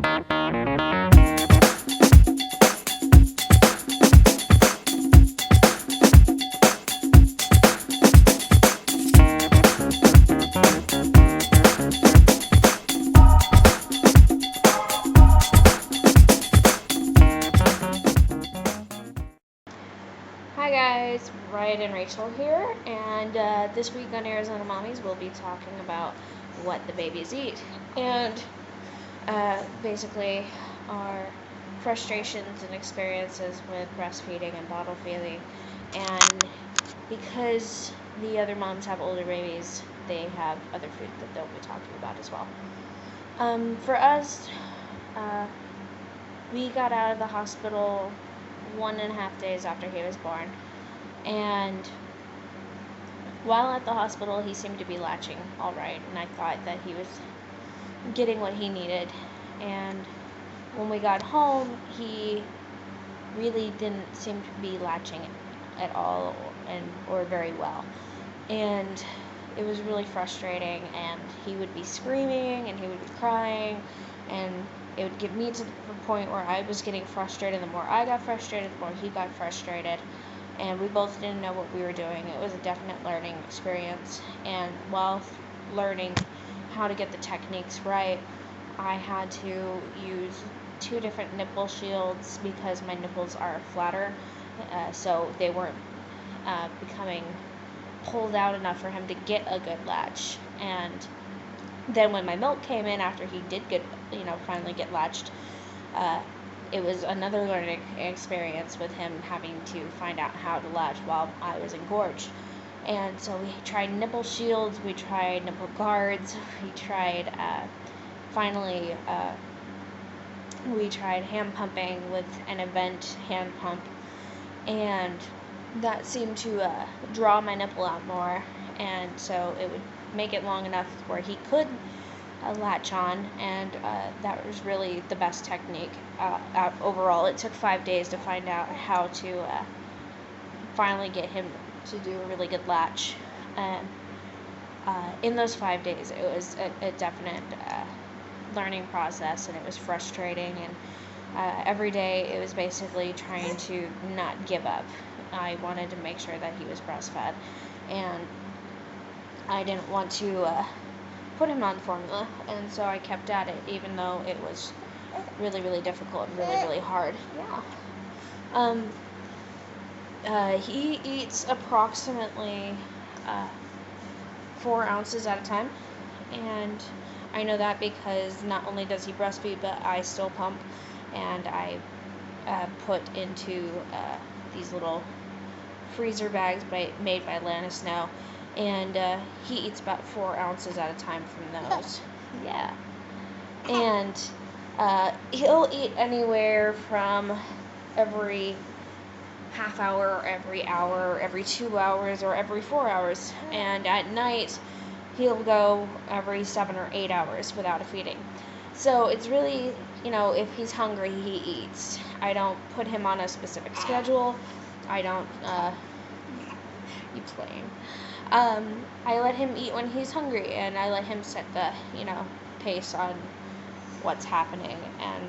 Hi guys, Ryan and Rachel here, and this week on Arizona Mommies we'll be talking about what the babies eat, and basically our frustrations and experiences with breastfeeding and bottle feeding. And because the other moms have older babies, they have other food that they'll be talking about as well. For us, we got out of the hospital 1.5 days after he was born, and while at the hospital he seemed to be latching all right, and I thought that he was getting what he needed. And when we got home, he really didn't seem to be latching at all, or very well, and it was really frustrating. And he would be screaming and he would be crying, and it would get me to the point where I was getting frustrated. The more I got frustrated, the more he got frustrated, and we both didn't know what we were doing. It was a definite learning experience, and while learning how to get the techniques right, I had to use 2 different nipple shields because my nipples are flatter, so they weren't becoming pulled out enough for him to get a good latch. And then when my milk came in after he did get, finally get latched, it was another learning experience with him having to find out how to latch while I was engorged. And so we tried nipple shields, we tried nipple guards, we tried, finally, we tried hand pumping with an avent hand pump, and that seemed to draw my nipple out more, and so it would make it long enough where he could latch on, and that was really the best technique. Overall, it took 5 days to find out how to finally get him to do a really good latch. And in those 5 days, it was a definite learning process, and it was frustrating. And every day it was basically trying to not give up. I wanted to make sure that he was breastfed, and I didn't want to put him on formula, and so I kept at it, even though it was really, really difficult and really, really hard. He eats approximately 4 ounces at a time, and I know that because not only does he breastfeed, but I still pump, and I put into these little freezer bags made by Lana Snow, and he eats about 4 ounces at a time from those. Yeah. And he'll eat anywhere from every half hour, or every hour, or every 2 hours, or every 4 hours. And at night, he'll go every 7 or 8 hours without a feeding. So it's really, if he's hungry, he eats. I don't put him on a specific schedule. I don't, you playing. I let him eat when he's hungry, and I let him set the, pace on what's happening. And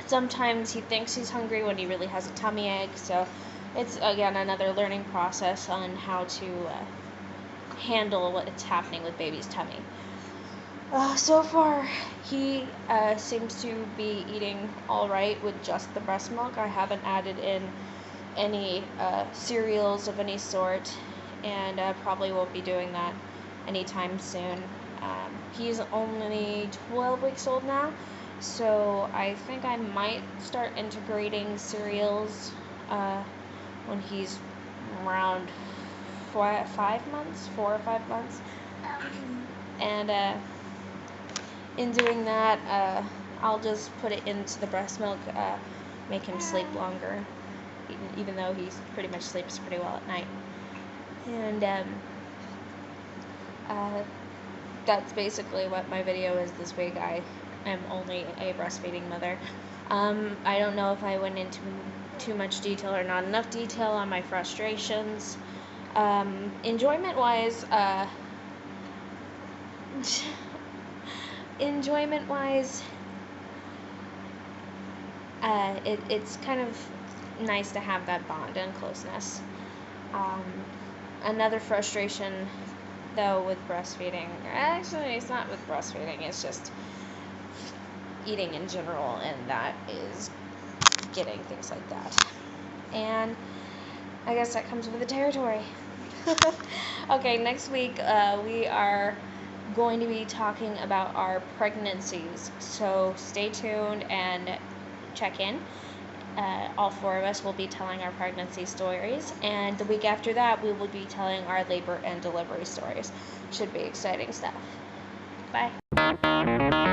sometimes he thinks he's hungry when he really has a tummy ache, so it's, again, another learning process on how to handle what's happening with baby's tummy. So far, he seems to be eating all right with just the breast milk. I haven't added in any cereals of any sort, and probably won't be doing that anytime soon. He's only 12 weeks old now, so I think I might start integrating cereals when he's around 4 or 5 months. And in doing that, I'll just put it into the breast milk, make him sleep longer, even though he pretty much sleeps pretty well at night. And that's basically what my video is this week. I am only a breastfeeding mother. I don't know if I went into too much detail or not enough detail on my frustrations. Enjoyment-wise, it's kind of nice to have that bond and closeness. Um, Another frustration, though, with breastfeeding, actually, it's not with breastfeeding, it's just eating in general, and that is getting things like that. And I guess that comes with the territory. Okay, next week we are going to be talking about our pregnancies. So stay tuned and check in. All four of us will be telling our pregnancy stories, and the week after that, we will be telling our labor and delivery stories. Should be exciting stuff. Bye.